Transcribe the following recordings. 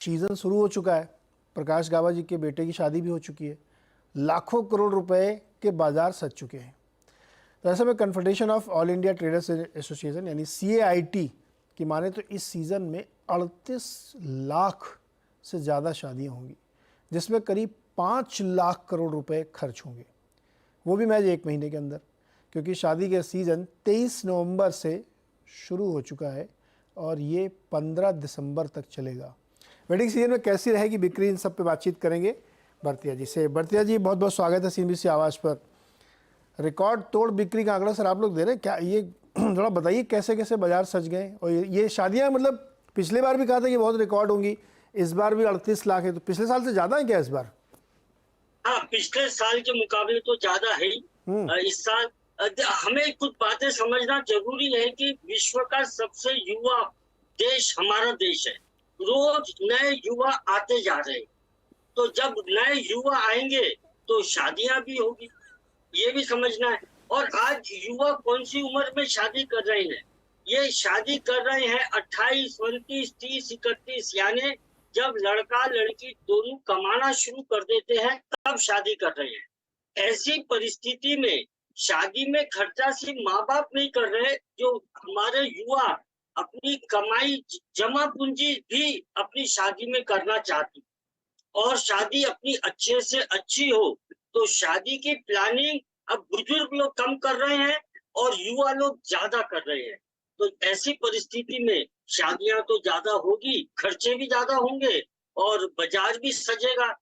Season शुरू हो चुका है। प्रकाश गावा जी के बेटे की शादी भी हो चुकी है। लाखों करोड़ रुपए के बाजार सज चुके हैं। तो ऐसे में confederation of all India traders association यानी CAIT की माने तो इस सीज़न में 38 लाख से ज़्यादा शादियां होंगी, जिसमें करीब 5 लाख करोड़ रुपए खर्च होंगे, वो भी महज एक महीने के अंदर, क्योंकि शादी का सीज़न 23 नवंबर से शुरू हो चुका है और ये 15 दिसंबर तक चलेगा। वेडिंग सीजन में कैसी रहेगी बिक्री, इन सब पे बातचीत करेंगे भरतिया जी से। भरतिया जी, बहुत बहुत स्वागत है CNBC आवाज़ पर। रिकॉर्ड तोड़ बिक्री का आंकड़ा सर आप लोग दे रहे हैं, क्या ये थोड़ा बताइए कैसे कैसे बाजार सज गए? और ये शादियां, मतलब पिछले बार भी कहा था कि बहुत रिकॉर्ड होंगी, इस बार भी 38 लाख है, तो पिछले साल से ज़्यादा है क्या इस बार? हाँ, पिछले साल के मुकाबले तो ज्यादा है ही। इस साल हमें कुछ बातें समझना जरूरी है कि विश्व का सबसे युवा देश हमारा देश है। रोज नए युवा आते जा रहे हैं, तो जब नए युवा आएंगे तो शादियां भी होगी, ये भी समझना है। और आज युवा कौन सी उम्र में शादी कर रहे हैं? ये शादी कर रहे हैं 28, 29, 30, 31, यानी जब लड़का लड़की दोनों कमाना शुरू कर देते हैं तब शादी कर रहे हैं। ऐसी परिस्थिति में शादी में खर्चा सिर्फ माँ बाप नहीं कर रहे, जो हमारे युवा अपनी कमाई जमा पूंजी भी अपनी शादी में करना चाहती, और शादी अपनी अच्छे से अच्छी हो, तो शादी की प्लानिंग अब बुजुर्ग लोग कम कर रहे हैं और युवा लोग ज्यादा कर रहे हैं। तो ऐसी परिस्थिति में शादियां तो ज्यादा होगी, खर्चे भी ज्यादा होंगे और बाजार भी सजेगा।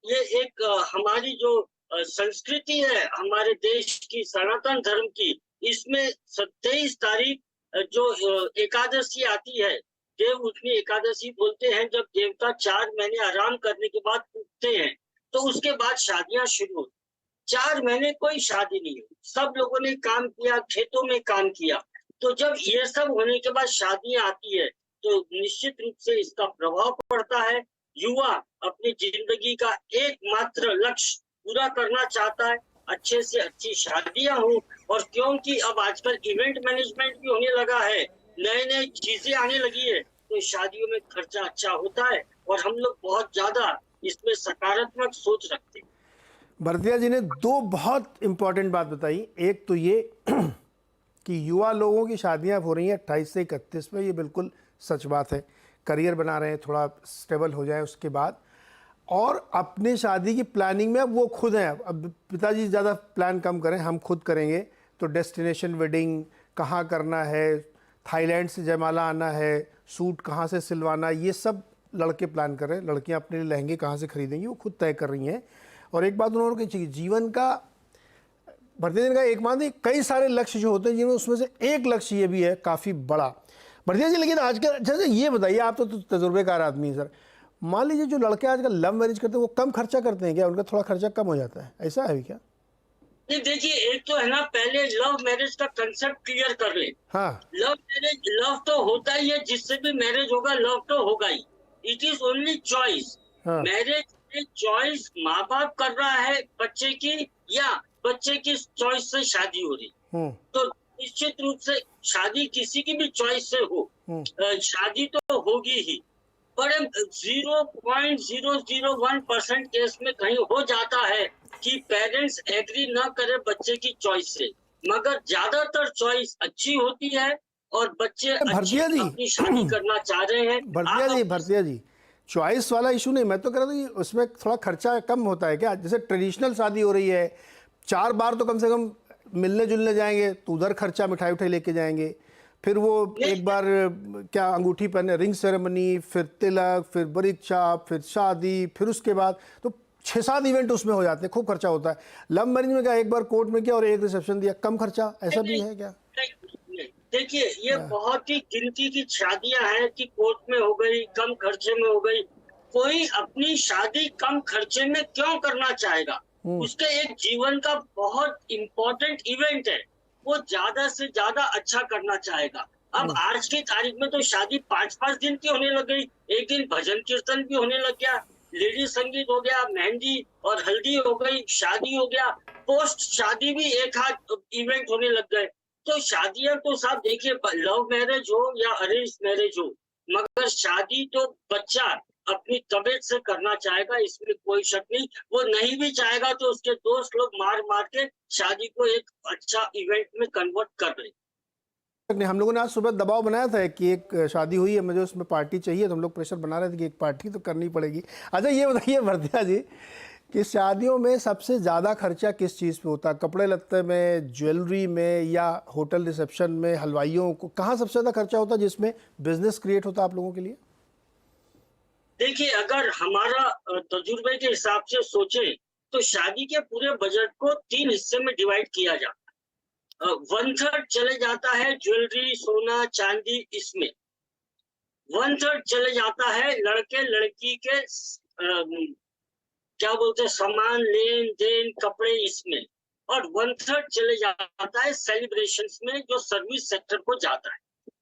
ये एक हमारी जो संस्कृति है हमारे देश की, सनातन धर्म की, इसमें 27 तारीख जो एकादशी आती है, देव उठनी एकादशी बोलते हैं, जब देवता 4 महीने आराम करने के बाद उठते हैं, तो उसके बाद शादियां शुरू होती। 4 महीने कोई शादी नहीं हुई, सब लोगों ने काम किया, खेतों में काम किया। तो जब ये सब होने के बाद शादियां आती है तो निश्चित रूप से इसका प्रभाव पड़ता है। युवा अपनी जिंदगी का एकमात्र लक्ष्य पूरा करना चाहता है, अच्छे से अच्छी शादियां हो। और क्योंकि अब आजकल इवेंट मैनेजमेंट भी होने लगा है, नए नए चीजें आने लगी है, तो शादियों में खर्चा अच्छा होता है और हम लोग बहुत ज्यादा इसमें सकारात्मक सोच रखते हैं। भरतिया जी ने दो बहुत इम्पोर्टेंट बात बताई। एक तो ये कि युवा लोगों की शादियां हो रही हैं 28 से 31 में, ये बिल्कुल सच बात है। करियर बना रहे हैं, थोड़ा स्टेबल हो जाए उसके बाद, और अपनी शादी की प्लानिंग में अब वो खुद हैं। अब पिताजी ज़्यादा प्लान कम करें, हम खुद करेंगे। तो डेस्टिनेशन वेडिंग कहाँ करना है, थाईलैंड से जयमाला आना है, सूट कहाँ से सिलवाना, ये सब लड़के प्लान कर रहे हैं। लड़कियाँ अपने लिए लहंगे कहाँ से खरीदेंगी वो खुद तय कर रही हैं। और एक बात उन्होंने कही, जीवन का, भरतिया जी का एक मान कई सारे लक्ष्य जो होते हैं जिनमें, उसमें से एक लक्ष्य ये भी है काफ़ी बड़ा। भरतिया जी, लेकिन आजकल जैसे ये बताइए, आप तो तजुर्बेकार आदमी हैं सर, मान लीजिए जो लड़के आजकल लव मैरिज करते हैं वो कम खर्चा करते हैं क्या? उनका थोड़ा खर्चा कम हो जाता है, ऐसा है क्या? नहीं, देखिए, एक तो है ना, पहले लव मैरिज का कंसेप्ट क्लियर कर ले। हाँ, लव मैरिज, लव तो होता ही है, जिससे भी मैरिज होगा लव तो होगा ही। It is only choice. हाँ। मैरिज में चॉइस माँ बाप कर रहा है बच्चे की, या बच्चे की चॉइस से शादी हो रही, तो निश्चित रूप से शादी किसी की भी चॉइस से हो, शादी तो होगी ही। पर 0.001% केस में कहीं हो जाता है कि पेरेंट्स एग्री न करे बच्चे की चॉइस से, मगर ज्यादातर चॉइस अच्छी होती है और बच्चे अच्छी अपनी शादी करना चाह रहे हैं। भरतिया जी, चॉइस वाला इशू नहीं, मैं तो कह रहा था कि उसमें थोड़ा खर्चा कम होता है क्या? जैसे ट्रेडिशनल शादी हो रही है, 4 बार तो कम से कम मिलने जुलने जाएंगे, तो उधर खर्चा मिठाई उठाई लेके जाएंगे, फिर वो एक बार क्या अंगूठी पहने, रिंग सेरेमनी, फिर तिलक, फिर बरीक चाप, फिर शादी, फिर उसके बाद तो 6-7 इवेंट उसमें हो जाते हैं, खूब खर्चा होता है। लव मैरिज में क्या एक बार कोर्ट में किया और एक रिसेप्शन दिया, कम खर्चा, ऐसा भी है क्या? देखिए, ये बहुत ही गिनती की शादियां हैं कि कोर्ट में हो गई, कम खर्चे में हो गई। कोई अपनी शादी कम खर्चे में क्यों करना चाहेगा? उसके एक जीवन का बहुत इम्पोर्टेंट इवेंट है, वो ज्यादा से ज्यादा अच्छा करना चाहेगा। अब आज की तारीख में तो शादी 5-5 दिन की होने लग गई, एक दिन भजन कीर्तन भी होने लग गया, लेडी संगीत हो गया, मेहंदी और हल्दी हो गई, शादी हो गया, पोस्ट शादी भी एक आध इवेंट होने लग गए। तो शादियां तो साहब देखिए, लव मैरिज हो या अरेंज मैरिज हो, मगर शादी तो बच्चा अपनी तबीयत से करना चाहेगा, इसमें कोई शक नहीं। वो नहीं भी चाहेगा तो उसके दोस्त लोग मार मार के शादी को एक अच्छा इवेंट में कन्वर्ट कर ले। नहीं, हम लोगों ने आज सुबह दबाव बनाया था कि एक शादी हुई है, मुझे उसमें पार्टी चाहिए, तो हम लोग प्रेशर बना रहे थे कि एक पार्टी तो करनी पड़ेगी। अच्छा ये बताइए भरतिया जी कि शादियों में सबसे ज़्यादा खर्चा किस चीज़ पे होता है? कपड़े लत्ते में, ज्वेलरी में, या होटल रिसेप्शन में, हलवाइयों को, कहाँ सबसे ज़्यादा खर्चा होता है जिसमें बिजनेस क्रिएट होता है आप लोगों के लिए? देखिए, अगर हमारा तजुर्बे के हिसाब से सोचे तो शादी के पूरे बजट को 3 हिस्से में डिवाइड किया जाता है। 1/3 चले जाता है ज्वेलरी, सोना, चांदी, इसमें 1/3 चले जाता है लड़के लड़की के क्या बोलते हैं, सामान, लेन देन, कपड़े, इसमें, और 1/3 चले जाता है सेलिब्रेशंस में, जो सर्विस सेक्टर को जाता है।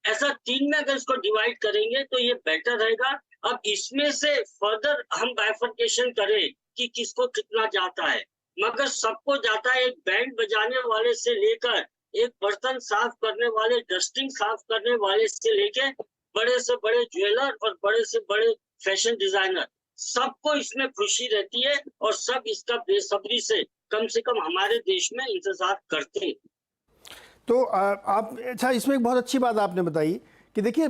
ऐसा 3 में अगर इसको डिवाइड करेंगे तो ये बेटर रहेगा। अब इसमें से फर्दर हम बाइफर्केशन करें कि किसको कितना जाता है, मगर सबको जाता है। एक बैंड बजाने वाले से लेकर एक बर्तन साफ करने वाले, डस्टिंग साफ करने वाले से लेके बड़े से बड़े ज्वेलर और बड़े से बड़े फैशन डिजाइनर, सबको इसमें खुशी रहती है और सब इसका बेसब्री से कम हमारे देश में इंतजार करते हैं। तो आप, अच्छा इसमें एक बहुत अच्छी बात आपने बताई कि देखिए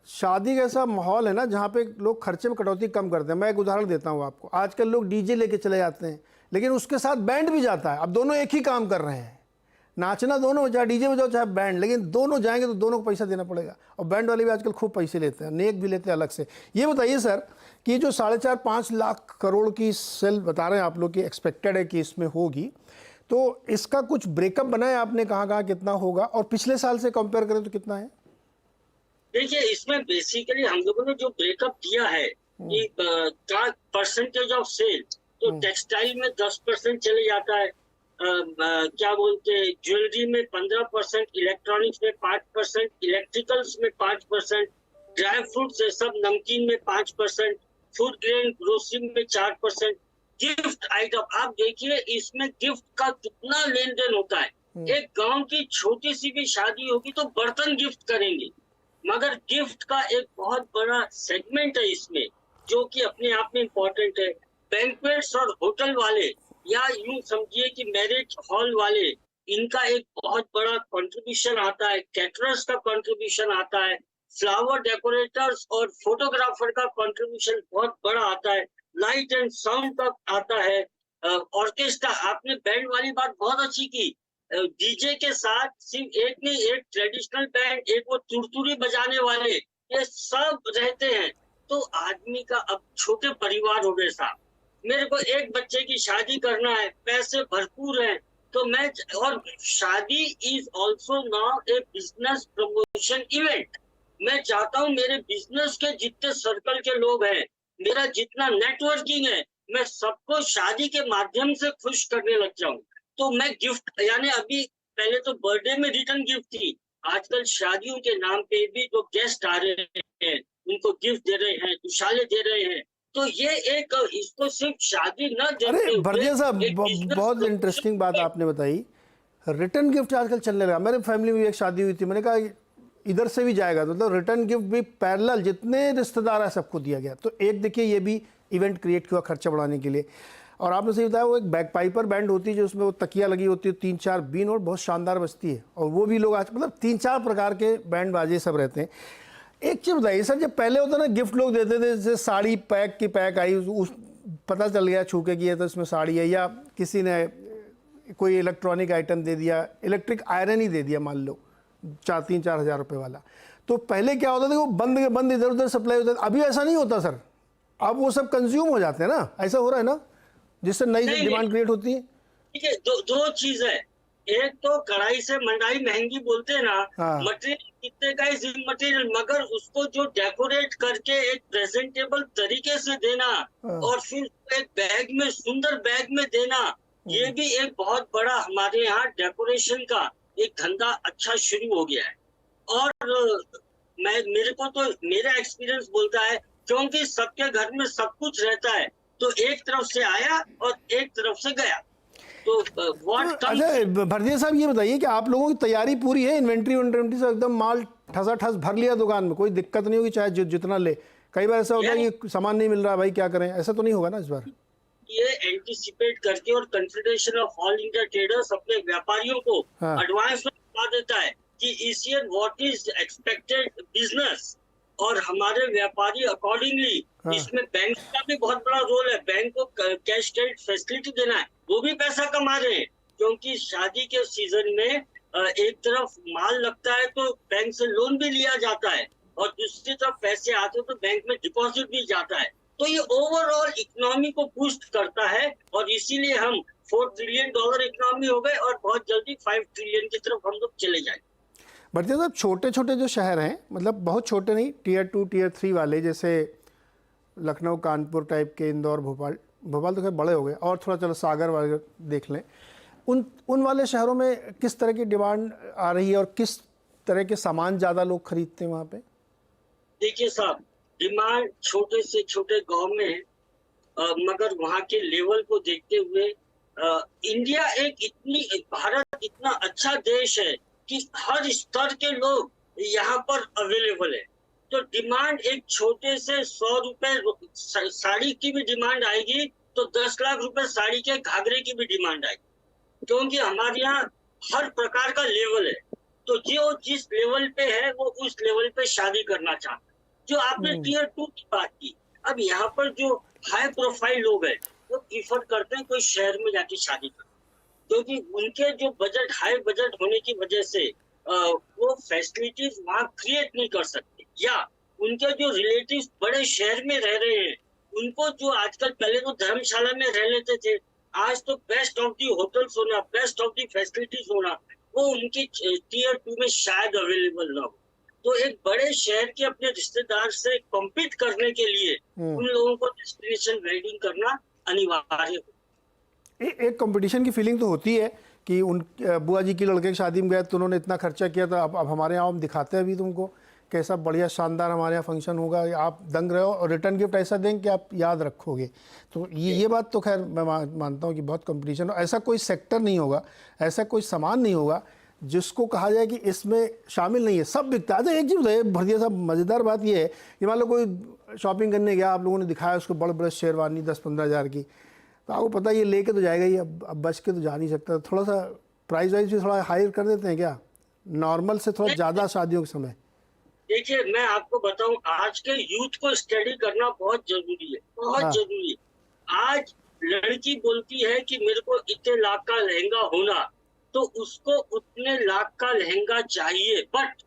शादी का ऐसा माहौल है ना जहाँ पे लोग खर्चे में कटौती कम करते हैं। मैं एक उदाहरण देता हूँ आपको। आजकल लोग डीजे लेके चले जाते हैं, लेकिन उसके साथ बैंड भी जाता है। अब दोनों एक ही काम कर रहे हैं, नाचना दोनों, चाहे डीजे बजाओ चाहे बैंड, लेकिन दोनों जाएंगे तो दोनों को पैसा देना पड़ेगा। और बैंड वाले भी आजकल खूब पैसे लेते हैं, नेक भी लेते हैं अलग से। ये बताइए सर कि जो 4.5-5 लाख करोड़ की सेल बता रहे हैं आप लोग की एक्सपेक्टेड है कि इसमें होगी, तो इसका कुछ ब्रेकअप बनाया आपने, कहाँ कितना होगा, और पिछले साल से कंपेयर करें तो कितना है? देखिए, इसमें बेसिकली हम लोगों ने जो ब्रेकअप दिया है कि परसेंटेज ऑफ सेल, तो टेक्सटाइल में 10% चले जाता है, क्या बोलते, ज्वेलरी में 15%, इलेक्ट्रॉनिक्स में 5%, इलेक्ट्रिकल्स में 5%, ड्राई फ्रूट्स ये सब, नमकीन में 5%, फूड ग्रेन ग्रोसरी में 4%, गिफ्ट आइटम। आप देखिए इसमें गिफ्ट का कितना लेन देन होता है। एक गांव की छोटी सी भी शादी होगी तो बर्तन गिफ्ट करेंगे, मगर गिफ्ट का एक बहुत बड़ा सेगमेंट है इसमें जो कि अपने आप में इम्पोर्टेंट है। बैंक्वेट्स और होटल वाले, या यूं समझिए कि मैरिज हॉल वाले, इनका एक बहुत बड़ा कंट्रीब्यूशन आता है। कैटरर्स का कंट्रीब्यूशन आता है, फ्लावर डेकोरेटर्स और फोटोग्राफर का कंट्रीब्यूशन बहुत बड़ा आता है, लाइट एंड साउंड का आता है, ऑर्केस्ट्रा। आपने बैंड वाली बात बहुत अच्छी की। डीजे के साथ सिर्फ एक नहीं, एक ट्रेडिशनल बैंड, एक वो तुरतुरी बजाने वाले, ये सब रहते हैं। तो आदमी का अब छोटे परिवार हो गए साहब, मेरे को एक बच्चे की शादी करना है, पैसे भरपूर हैं, तो मैं, और शादी is also now A business promotion event. मैं चाहता हूँ मेरे बिजनेस के जितने सर्कल के लोग हैं, मेरा जितना नेटवर्किंग है, मैं सबको शादी के माध्यम से खुश करने लग जाऊं। तो मैं गिफ्ट, यानी अभी पहले तो बर्थडे में रिटर्न गिफ्ट थी, आजकल शादियों के नाम पे भी जो गेस्ट आ रहे हैं उनको गिफ्ट दे रहे हैं, दुशाले दे रहे हैं। तो ये एक, इसको सिर्फ शादी न देखते अरे हुए भरतिया साहब, एक business बहुत इंटरेस्टिंग बात आपने बताई। रिटर्न गिफ्ट आजकल चलने लगा। मेरे फैमिली में एक शादी हुई थी, मैंने कहा इधर से भी जाएगा, मतलब रिटर्न गिफ्ट भी पैरेलल जितने रिश्तेदार है सबको दिया गया। तो एक देखिए ये भी इवेंट क्रिएट किया खर्चा बढ़ाने के लिए। और आपने सही बताया, वो एक बैक पाइपर बैंड होती है जो उसमें वो तकिया लगी होती है, 3-4 बीन, और बहुत शानदार बजती है। और वो भी लोग आज, मतलब 3-4 प्रकार के बैंड बाजे सब रहते हैं। एक चीज़ बताइए सर, जब पहले होता ना गिफ्ट लोग देते थे, जैसे साड़ी पैक की पैक आई, उस पता चल गया छू के कि ये तो इसमें साड़ी है, या किसी ने कोई इलेक्ट्रॉनिक आइटम दे दिया, इलेक्ट्रिक आयरन ही दे दिया मान लो 3-4 हज़ार रुपये वाला। तो पहले क्या होता था, वो बंद के बंद इधर उधर सप्लाई होता था। अभी ऐसा नहीं होता सर, अब वो सब कंज्यूम हो जाते हैं ना, ऐसा हो रहा है ना, जिससे नई डिमांड क्रिएट होती है। ठीक है, दो चीज है। एक तो कढ़ाई से मंडाई महंगी बोलते हैं ना, मटेरियल कितने का इज मटेरियल, मगर उसको जो डेकोरेट करके एक प्रेजेंटेबल तरीके से देना और फिर एक बैग में, सुंदर बैग में देना, ये भी एक बहुत बड़ा हमारे यहाँ डेकोरेशन का एक धंधा अच्छा शुरू हो गया है। और मेरे को तो मेरा एक्सपीरियंस बोलता है, क्योंकि सबके घर में सब कुछ रहता है, तो एक तरफ से आया और एक तरफ से गया। तो अच्छा भरतिया साहब, ये बताइए कि आप लोगों की तैयारी पूरी है, इन्वेंट्री से एकदम माल ठसा ठस भर लिया दुकान में, कोई दिक्कत नहीं होगी चाहे जितना ले, कई बार ऐसा होता है कि सामान नहीं मिल रहा, भाई क्या करें, ऐसा तो नहीं होगा ना इस बार? ये एंटिसिपेट करके और confederation of all India traders अपने व्यापारियों को हाँ। एडवांस में बता देता है कि इस year what is expected business, और हमारे व्यापारी अकॉर्डिंगली हाँ। इसमें बैंक का भी बहुत बड़ा रोल है। बैंक को कैश क्रेडिट फैसिलिटी देना है, वो भी पैसा कमा रहे हैं, क्योंकि शादी के सीजन में एक तरफ माल लगता है तो बैंक से लोन भी लिया जाता है, और दूसरी तरफ पैसे आते हैं तो बैंक में डिपॉजिट भी जाता है। तो ये ओवरऑल इकोनॉमी को बूस्ट करता है, और इसीलिए हम $4 ट्रिलियन इकोनॉमी हो गए और बहुत जल्दी 5 ट्रिलियन की तरफ हम लोग चले जाएंगे। भरतिया साहब, छोटे छोटे जो शहर हैं, मतलब बहुत छोटे नहीं, टियर 2 टियर 3 वाले, जैसे लखनऊ कानपुर टाइप के, इंदौर भोपाल, भोपाल तो खैर बड़े हो गए, और थोड़ा चलो सागर वाले देख लें, उन वाले शहरों में किस तरह की डिमांड आ रही है और किस तरह के सामान ज़्यादा लोग खरीदते हैं वहाँ पे? देखिए साहब, डिमांड छोटे से छोटे गांव में मगर वहाँ के लेवल को देखते हुए इंडिया भारत इतना अच्छा देश है कि हर स्तर के लोग यहाँ पर अवेलेबल है। तो डिमांड एक छोटे से 100 रुपए साड़ी की भी डिमांड आएगी तो 10 लाख रुपए साड़ी के घाघरे की भी डिमांड आएगी, क्योंकि हमारे यहाँ हर प्रकार का लेवल है। तो जो जिस लेवल पे है वो उस लेवल पे शादी करना चाहता है। जो आपने टियर 2 की बात की, अब यहाँ पर जो हाई प्रोफाइल लोग हैं वो प्रीफर करते हैं कोई शहर में जाके शादी करना, क्योंकि उनके जो बजट हाई बजट होने की वजह से वो फैसिलिटीज वहाँ क्रिएट नहीं कर सकते, या उनके जो रिलेटिव्स बड़े शहर में रह रहे हैं उनको, जो आजकल पहले तो धर्मशाला में रह लेते थे, आज तो बेस्ट ऑफ दी होटल्स होना, बेस्ट ऑफ दी फैसिलिटीज होना, वो उनकी टियर 2 में शायद अवेलेबल ना हो। तो एक बड़े शहर के अपने रिश्तेदार से कॉम्पीट करने के लिए उन लोगों को डेस्टिनेशन वेडिंग करना अनिवार्य हो। एक कंपटीशन की फीलिंग तो होती है कि उन बुआ जी की लड़के की शादी में गए तो उन्होंने इतना खर्चा किया, तो अब हमारे यहाँ हम दिखाते हैं अभी तुमको कैसा बढ़िया शानदार हमारे यहाँ फंक्शन होगा, आप दंग रहे हो, और रिटर्न गिफ्ट ऐसा देंगे कि आप याद रखोगे। तो ये बात तो खैर मैं मानता हूँ कि बहुत कंपटीशन, ऐसा कोई सेक्टर नहीं होगा, ऐसा कोई सामान नहीं होगा जिसको कहा जाए कि इसमें शामिल नहीं है, सब बिकता है। एक चीज़ है भरतिया साहब, मज़ेदार बात ये है कि मान लो कोई शॉपिंग करने गया, आप लोगों ने दिखाया उसको बड़े बड़े शेरवानी 10-15 हज़ार की, तो आपको पता है ये लेके तो जाएगा ही, अब बच के तो जा नहीं सकता। थोड़ा सा प्राइस वाइज भी थोड़ा हाई कर देते हैं क्या, नॉर्मल से थोड़ा ज़्यादा शादियों के समय? देखिए, मैं आपको बताऊं, आज के यूथ को स्टडी करना बहुत जरूरी है, बहुत जरूरी है। आज लड़की बोलती है कि मेरे को इतने लाख का लहंगा होना, तो उसको उतने लाख का लहंगा चाहिए, बट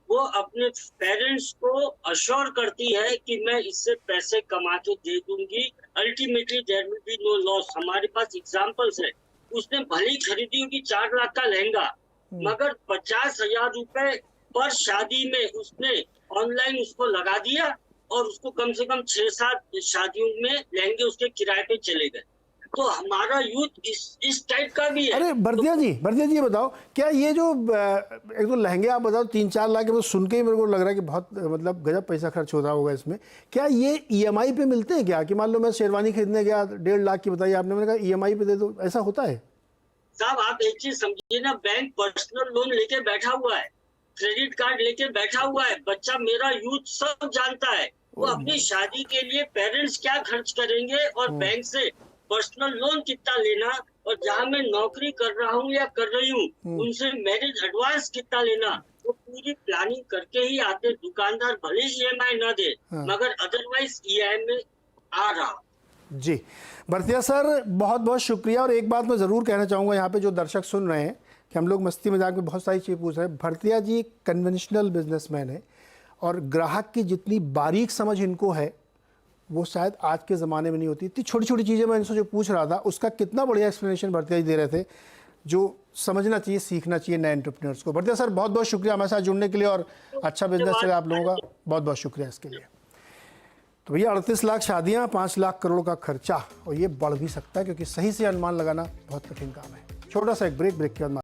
वो अपने पेरेंट्स को अश्योर करती है कि मैं इससे पैसे कमा के दे दूंगी, ultimately there will be no loss. हमारे पास एग्जांपल्स है, उसने भले ही खरीदी होगी 4 लाख का लहंगा, मगर 50,000 रुपए पर शादी में उसने ऑनलाइन उसको लगा दिया, और उसको कम से कम 6-7 शादियों में लहंगे उसके किराए पे चले गए। तो हमारा यूथ इस टाइप का भी है। अरे भरतिया जी ये बताओ, क्या ये जो एक तो लहंगे आप बताओ 3-4 लाख के, तो सुन के ही मेरे को लग रहा है कि बहुत मतलब गजब पैसा खर्च होता होगा इसमें। क्या ये EMI पे मिलते हैं क्या, कि मान लो मैं शेरवानी खरीदने गया 1.5 लाख की बताइए आपने, मैंने कहा EMI पे दे दो, ऐसा होता है? साहब, आप एक चीज समझिए ना, बैंक पर्सनल लोन लेके बैठा हुआ है, क्रेडिट कार्ड लेके बैठा हुआ है, बच्चा मेरा यूथ सब जानता है वो अपनी शादी के लिए पेरेंट्स क्या खर्च करेंगे और बैंक से पर्सनल लोन कितना लेना, और जहाँ मैं नौकरी कर रहा हूँ या कर रही हूँ उनसे मैरिज एडवांस कितना लेना, वो पूरी प्लानिंग करके ही आते। दुकानदार भले ही EMI ना दे, मगर अदरवाइज EMI आ रहा। जी भरतिया सर, बहुत बहुत शुक्रिया। और एक बात मैं ज़रूर कहना चाहूँगा, यहाँ पे जो दर्शक सुन रहे हैं कि हम लोग मस्ती मजाक में बहुत सारी चीज़ पूछ रहे हैं, भरतिया जी एक कन्वेंशनल बिजनेसमैन है, और ग्राहक की जितनी बारीक समझ इनको है वो शायद आज के ज़माने में नहीं होती। इतनी छोटी छोटी चीज़ें मैं इनसे जो पूछ रहा था उसका कितना बढ़िया एक्सप्लेनेशन भरतिया जी दे रहे थे, जो समझना चाहिए, सीखना चाहिए नए एंटरप्रेन्योर्स को। भरतिया सर, बहुत बहुत शुक्रिया हमारे साथ जुड़ने के लिए, और अच्छा बिजनेस चले आप लोगों का, बहुत बहुत शुक्रिया इसके लिए। तो भैया 38 लाख शादियाँ, 5 लाख करोड़ का खर्चा, और ये बढ़ भी सकता है, क्योंकि सही से अनुमान लगाना बहुत कठिन काम है। छोटा सा एक ब्रेक के बाद